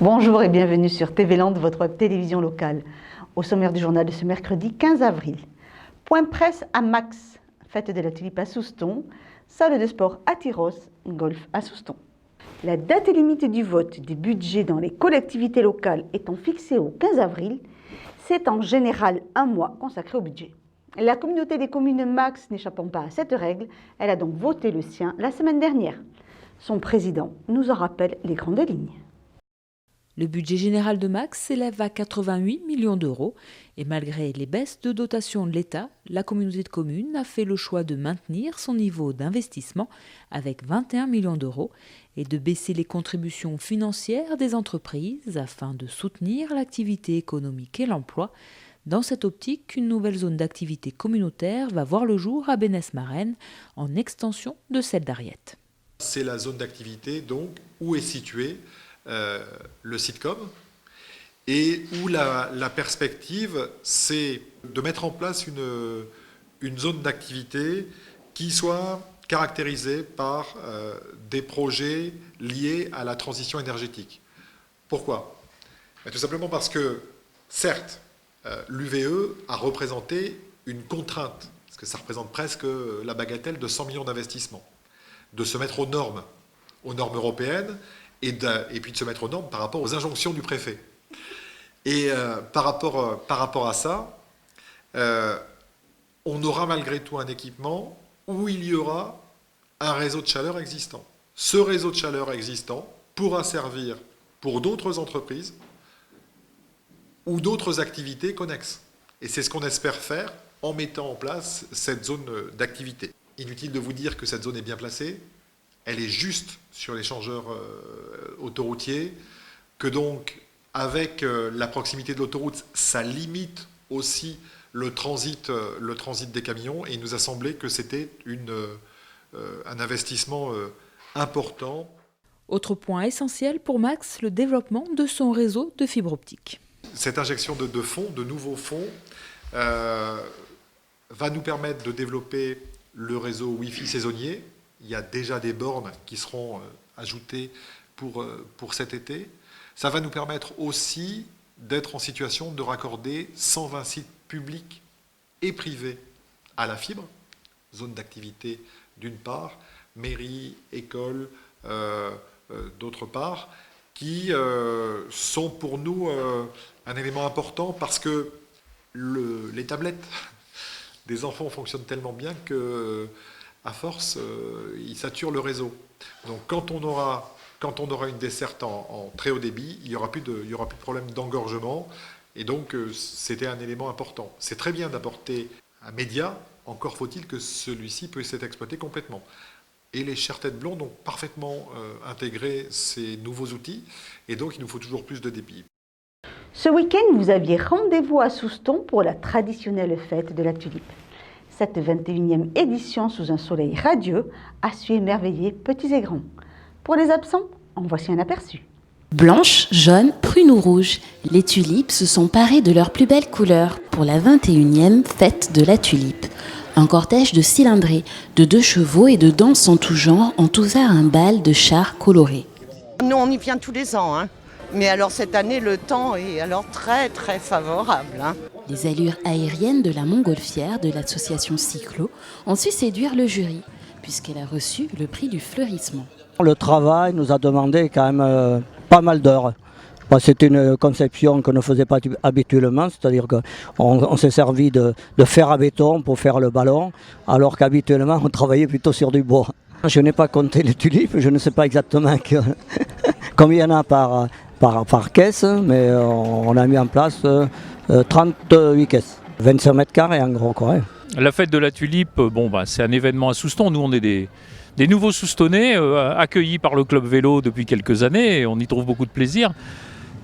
Bonjour et bienvenue sur TV Land, votre web télévision locale. Au sommaire du journal de ce mercredi 15 avril. Point presse à Max, fête de la tulipe à Souston, salle de sport à Tyros, golf à Souston. La date limite du vote des budgets dans les collectivités locales étant fixée au 15 avril, c'est en général un mois consacré au budget. La communauté des communes Max n'échappant pas à cette règle, elle a donc voté le sien la semaine dernière. Son président nous en rappelle les grandes lignes. Le budget général de Max s'élève à 88 millions d'euros et malgré les baisses de dotation de l'État, la communauté de communes a fait le choix de maintenir son niveau d'investissement avec 21 millions d'euros et de baisser les contributions financières des entreprises afin de soutenir l'activité économique et l'emploi. Dans cette optique, une nouvelle zone d'activité communautaire va voir le jour à Bénesse-Marennes en extension de celle d'Ariette. C'est la zone d'activité donc où est situé le sitcom et où la perspective c'est de mettre en place une zone d'activité qui soit caractérisée par des projets liés à la transition énergétique. Pourquoi ? Tout simplement parce que certes l'UVE a représenté une contrainte, parce que ça représente presque la bagatelle de 100 millions d'investissements, de se mettre aux normes européennes et puis de se mettre aux normes par rapport aux injonctions du préfet. Et par rapport à ça, on aura malgré tout un équipement où il y aura un réseau de chaleur existant. Ce réseau de chaleur existant pourra servir pour d'autres entreprises ou d'autres activités connexes. Et c'est ce qu'on espère faire en mettant en place cette zone d'activité. Inutile de vous dire que cette zone est bien placée. Elle est juste sur l'échangeur autoroutier, que donc, avec la proximité de l'autoroute, ça limite aussi le transit des camions, et il nous a semblé que c'était un investissement important. Autre point essentiel pour Max, le développement de son réseau de fibre optique. Cette injection de fonds, de nouveaux fonds, va nous permettre de développer le réseau Wi-Fi saisonnier. Il y a déjà des bornes qui seront ajoutées pour cet été. Ça va nous permettre aussi d'être en situation de raccorder 120 sites publics et privés à la fibre, zone d'activité d'une part, mairie, école d'autre part, qui sont pour nous un élément important parce que les tablettes des enfants fonctionnent tellement bien que à force, il sature le réseau. Donc quand on aura une desserte en très haut débit, il n'y aura plus de problème d'engorgement. Et donc c'était un élément important. C'est très bien d'apporter un média, encore faut-il que celui-ci puisse être exploité complètement. Et les chères têtes blondes ont parfaitement intégré ces nouveaux outils. Et donc il nous faut toujours plus de débit. Ce week-end, vous aviez rendez-vous à Souston pour la traditionnelle fête de la tulipe. Cette 21e édition sous un soleil radieux a su émerveiller petits et grands. Pour les absents, en voici un aperçu. Blanches, jaunes, prunes ou rouges, les tulipes se sont parées de leurs plus belles couleurs pour la 21e fête de la tulipe. Un cortège de cylindrés, de 2 chevaux et de danses en tout genre ont ouvert un bal de chars colorés. Nous, on y vient tous les ans, hein. Mais alors cette année, le temps est alors très très favorable, hein. Les allures aériennes de la montgolfière de l'association Cyclo ont su séduire le jury, puisqu'elle a reçu le prix du fleurissement. Le travail nous a demandé quand même pas mal d'heures. C'était une conception qu'on ne faisait pas habituellement, c'est-à-dire qu'on s'est servi de fer à béton pour faire le ballon, alors qu'habituellement on travaillait plutôt sur du bois. Je n'ai pas compté les tulipes, je ne sais pas exactement combien il y en a par caisse, mais on a mis en place 38 caisses, 25 mètres carrés en gros, quoi. La fête de la tulipe, c'est un événement à Souston. Nous, on est des nouveaux Soustonnais accueillis par le club vélo depuis quelques années et on y trouve beaucoup de plaisir.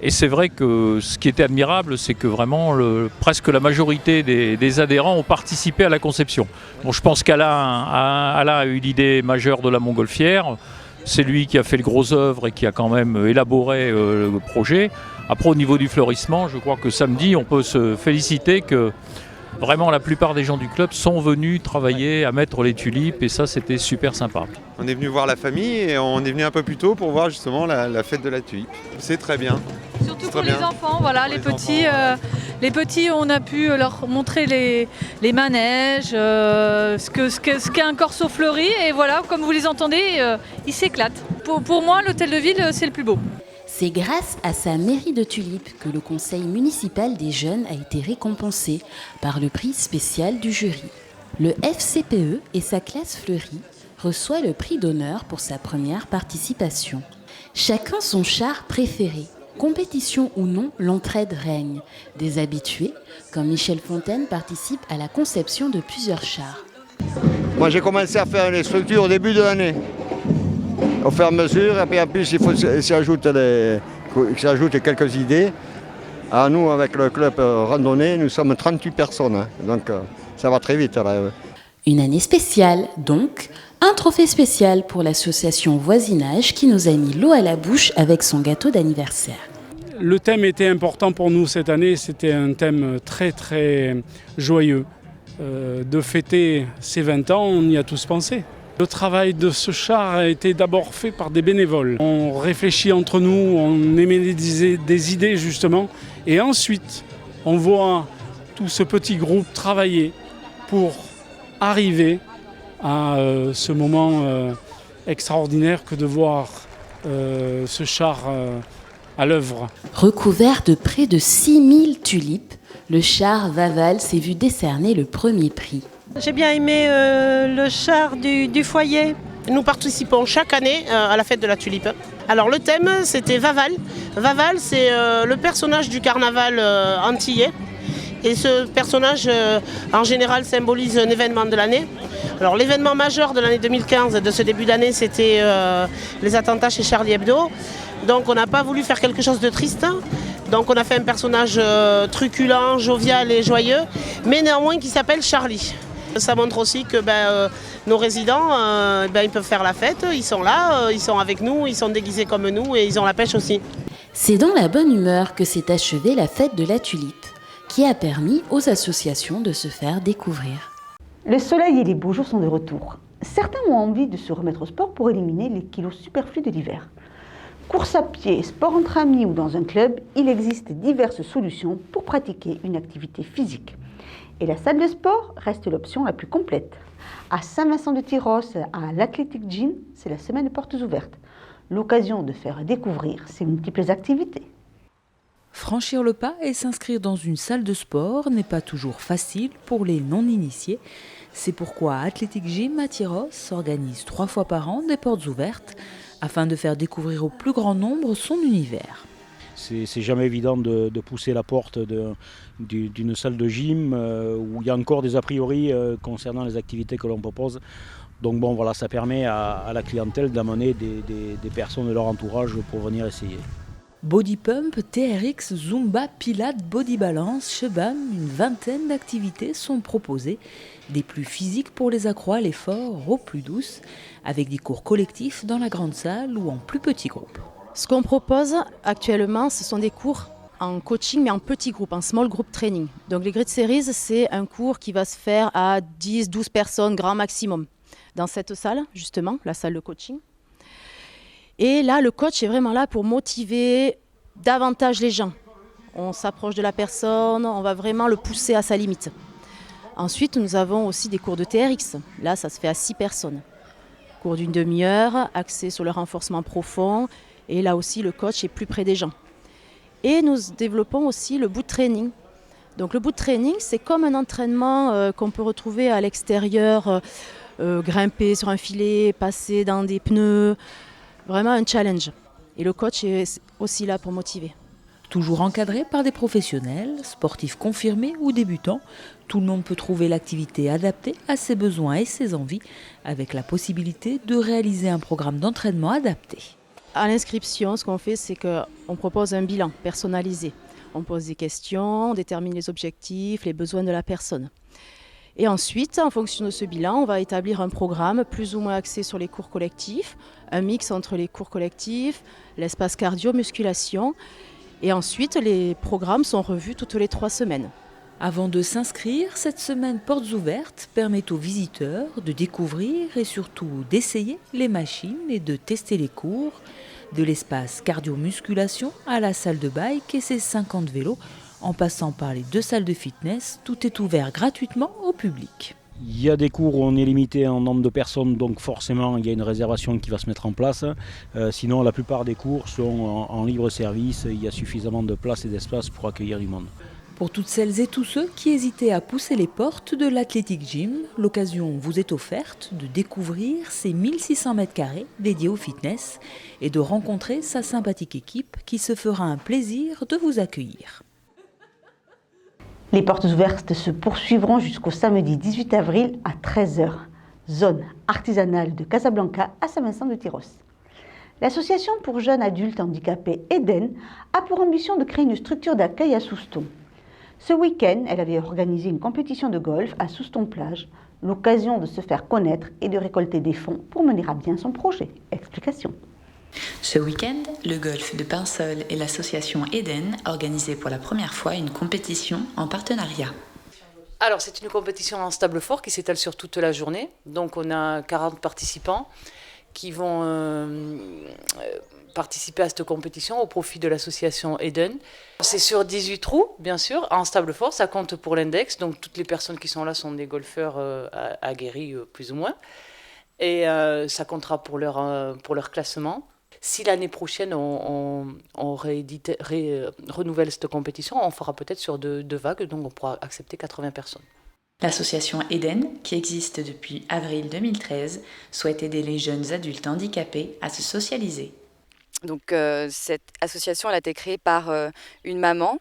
Et c'est vrai que ce qui était admirable, c'est que vraiment presque la majorité des adhérents ont participé à la conception. Bon, je pense qu'Alain a eu l'idée majeure de la montgolfière. C'est lui qui a fait le gros œuvre et qui a quand même élaboré le projet. Après, au niveau du fleurissement, je crois que samedi, on peut se féliciter que vraiment la plupart des gens du club sont venus travailler à mettre les tulipes et ça c'était super sympa. On est venu voir la famille et on est venu un peu plus tôt pour voir justement la fête de la tulipe. C'est très bien. Surtout pour les enfants, voilà, les petits, on a pu leur montrer les manèges, ce qu'est un corso fleuri et voilà, comme vous les entendez, ils s'éclatent. Pour moi, l'hôtel de ville, c'est le plus beau. C'est grâce à sa mairie de Tulipe que le conseil municipal des jeunes a été récompensé par le prix spécial du jury. Le FCPE et sa classe fleurie reçoit le prix d'honneur pour sa première participation. Chacun son char préféré. Compétition ou non, l'entraide règne. Des habitués, comme Michel Fontaine, participent à la conception de plusieurs chars. Moi j'ai commencé à faire les structures au début de l'année. Au fur et à mesure, et puis en plus il faut s'y ajouter quelques idées. À nous, avec le club randonnée, nous sommes 38 personnes, hein. Donc ça va très vite. Là. Une année spéciale, donc, un trophée spécial pour l'association Voisinage qui nous a mis l'eau à la bouche avec son gâteau d'anniversaire. Le thème était important pour nous cette année, c'était un thème très très joyeux. De fêter ses 20 ans, on y a tous pensé. Le travail de ce char a été d'abord fait par des bénévoles. On réfléchit entre nous, on émet des idées justement, et ensuite on voit tout ce petit groupe travailler pour arriver à ce moment extraordinaire que de voir ce char à l'œuvre. Recouvert de près de 6000 tulipes, le char Vaval s'est vu décerner le premier prix. J'ai bien aimé le char du foyer. Nous participons chaque année à la fête de la tulipe. Alors le thème, c'était Vaval. Vaval, c'est le personnage du carnaval antillais. Et ce personnage, en général, symbolise un événement de l'année. Alors l'événement majeur de l'année 2015, de ce début d'année, c'était les attentats chez Charlie Hebdo. Donc on n'a pas voulu faire quelque chose de triste. Donc on a fait un personnage truculent, jovial et joyeux, mais néanmoins qui s'appelle Charlie. Ça montre aussi que nos résidents, ils peuvent faire la fête, ils sont là, ils sont avec nous, ils sont déguisés comme nous et ils ont la pêche aussi. C'est dans la bonne humeur que s'est achevée la fête de la tulipe, qui a permis aux associations de se faire découvrir. Le soleil et les beaux jours sont de retour. Certains ont envie de se remettre au sport pour éliminer les kilos superflus de l'hiver. Course à pied, sport entre amis ou dans un club, il existe diverses solutions pour pratiquer une activité physique. Et la salle de sport reste l'option la plus complète. À Saint-Vincent-de-Tyros, à l'Athletic Gym, c'est la semaine de portes ouvertes. L'occasion de faire découvrir ces multiples activités. Franchir le pas et s'inscrire dans une salle de sport n'est pas toujours facile pour les non-initiés. C'est pourquoi Athletic Gym à Tyros organise 3 fois par an des portes ouvertes afin de faire découvrir au plus grand nombre son univers. C'est jamais évident de pousser la porte d'une salle de gym où il y a encore des a priori concernant les activités que l'on propose. Donc bon, voilà, ça permet à la clientèle d'amener des personnes de leur entourage pour venir essayer. Body pump, TRX, Zumba, Pilates, Body Balance, Shebam, une vingtaine d'activités sont proposées, des plus physiques pour les accros à l'effort aux plus douces, avec des cours collectifs dans la grande salle ou en plus petits groupes. Ce qu'on propose actuellement, ce sont des cours en coaching, mais en petits groupes, en small group training. Donc les Grid Series, c'est un cours qui va se faire à 10-12 personnes, grand maximum, dans cette salle, justement, la salle de coaching. Et là, le coach est vraiment là pour motiver davantage les gens. On s'approche de la personne, on va vraiment le pousser à sa limite. Ensuite, nous avons aussi des cours de TRX. Là, ça se fait à 6 personnes. Cours d'une demi-heure, axé sur le renforcement profond. Et là aussi, le coach est plus près des gens. Et nous développons aussi le boot training. Donc le boot training, c'est comme un entraînement qu'on peut retrouver à l'extérieur, grimper sur un filet, passer dans des pneus. Vraiment un challenge. Et le coach est aussi là pour motiver. Toujours encadré par des professionnels, sportifs confirmés ou débutants, tout le monde peut trouver l'activité adaptée à ses besoins et ses envies, avec la possibilité de réaliser un programme d'entraînement adapté. À l'inscription, ce qu'on fait, c'est qu'on propose un bilan personnalisé. On pose des questions, on détermine les objectifs, les besoins de la personne. Et ensuite, en fonction de ce bilan, on va établir un programme plus ou moins axé sur les cours collectifs, un mix entre les cours collectifs, l'espace cardio, musculation. Et ensuite, les programmes sont revus toutes les 3 semaines. Avant de s'inscrire, cette semaine portes ouvertes permet aux visiteurs de découvrir et surtout d'essayer les machines et de tester les cours. De l'espace cardio-musculation à la salle de bike et ses 50 vélos, en passant par les 2 salles de fitness, tout est ouvert gratuitement au public. Il y a des cours où on est limité en nombre de personnes, donc forcément il y a une réservation qui va se mettre en place. Sinon la plupart des cours sont en libre service, il y a suffisamment de place et d'espace pour accueillir du monde. Pour toutes celles et tous ceux qui hésitaient à pousser les portes de l'Athletic Gym, l'occasion vous est offerte de découvrir ces 1600 m² dédiés au fitness et de rencontrer sa sympathique équipe qui se fera un plaisir de vous accueillir. Les portes ouvertes se poursuivront jusqu'au samedi 18 avril à 13 h, zone artisanale de Casablanca à Saint-Vincent de Tyrosse. L'association pour jeunes adultes handicapés Eden a pour ambition de créer une structure d'accueil à Souston. Ce week-end, elle avait organisé une compétition de golf à Souston-Plage, l'occasion de se faire connaître et de récolter des fonds pour mener à bien son projet. Explication. Ce week-end, le golf de Pinsol et l'association Eden organisaient pour la première fois une compétition en partenariat. Alors, c'est une compétition en stable fort qui s'étale sur toute la journée. Donc, on a 40 participants qui vont participer à cette compétition au profit de l'association Eden. C'est sur 18 trous, bien sûr, en stable fort, ça compte pour l'index. Donc, toutes les personnes qui sont là sont des golfeurs aguerris, plus ou moins. Et ça comptera pour leur classement. Si l'année prochaine, on renouvelle cette compétition, on fera peut-être sur deux vagues, donc on pourra accepter 80 personnes. L'association Eden, qui existe depuis avril 2013, souhaite aider les jeunes adultes handicapés à se socialiser. Donc cette association elle a été créée par une maman,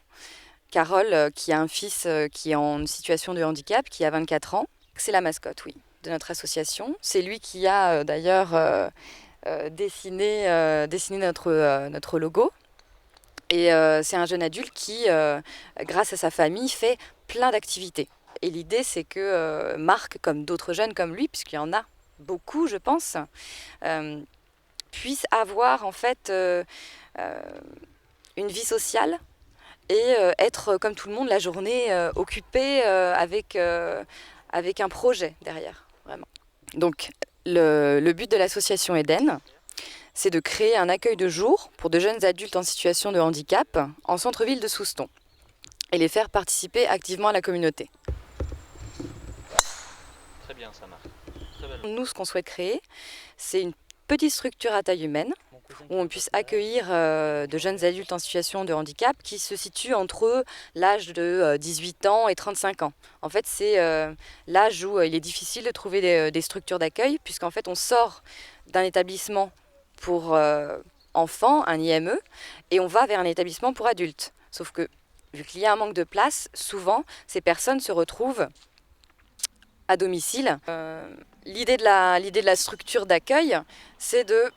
Carole, qui a un fils qui est en situation de handicap, qui a 24 ans. C'est la mascotte, oui, de notre association. C'est lui qui a d'ailleurs dessiné notre logo. Et c'est un jeune adulte qui, grâce à sa famille, fait plein d'activités. Et l'idée, c'est que Marc, comme d'autres jeunes comme lui, puisqu'il y en a beaucoup, je pense, puisse avoir en fait une vie sociale et être comme tout le monde la journée occupé avec un projet derrière, vraiment. Donc le but de l'association Eden, c'est de créer un accueil de jour pour de jeunes adultes en situation de handicap en centre-ville de Souston et les faire participer activement à la communauté. Très bien, ça marche. Très belle. Nous, ce qu'on souhaite créer, c'est une petite structure à taille humaine où on puisse accueillir de jeunes adultes en situation de handicap qui se situent entre l'âge de 18 ans et 35 ans. En fait, c'est l'âge où il est difficile de trouver des structures d'accueil puisqu'en fait, on sort d'un établissement pour enfants, un IME, et on va vers un établissement pour adultes. Sauf que, vu qu'il y a un manque de place, souvent, ces personnes se retrouvent à domicile. L'idée de la structure d'accueil, c'est de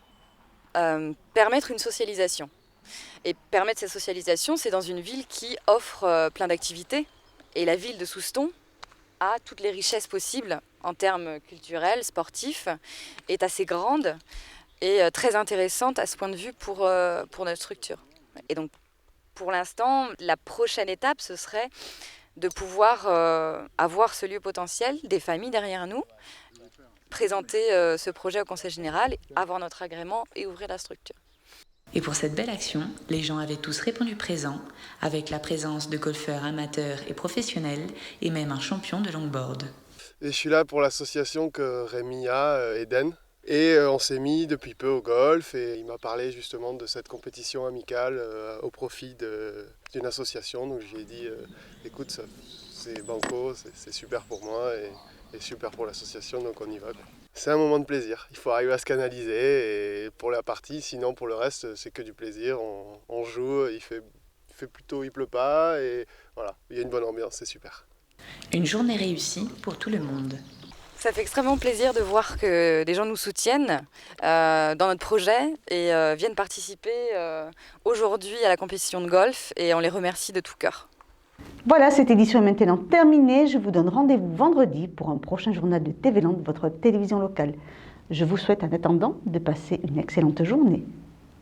permettre une socialisation. Et permettre cette socialisation, c'est dans une ville qui offre plein d'activités. Et la ville de Souston a toutes les richesses possibles en termes culturels, sportifs, est assez grande et très intéressante à ce point de vue pour notre structure. Et donc, pour l'instant, la prochaine étape, ce serait de pouvoir avoir ce lieu potentiel, des familles derrière nous, présenter ce projet au Conseil général, avoir notre agrément et ouvrir la structure. Et pour cette belle action, les gens avaient tous répondu présent, avec la présence de golfeurs amateurs et professionnels, et même un champion de longboard. Et je suis là pour l'association que Rémi a, Eden. Et on s'est mis depuis peu au golf et il m'a parlé justement de cette compétition amicale au profit d'une association. Donc je lui ai dit, écoute, c'est banco, c'est super pour moi et super pour l'association, donc on y va, quoi. C'est un moment de plaisir, il faut arriver à se canaliser et pour la partie, sinon pour le reste c'est que du plaisir, on joue, il pleut pas et voilà, il y a une bonne ambiance, c'est super. Une journée réussie pour tout le monde. Ça fait extrêmement plaisir de voir que des gens nous soutiennent dans notre projet et viennent participer aujourd'hui à la compétition de golf et on les remercie de tout cœur. Voilà, cette édition est maintenant terminée. Je vous donne rendez-vous vendredi pour un prochain journal de TV Land, votre télévision locale. Je vous souhaite en attendant de passer une excellente journée.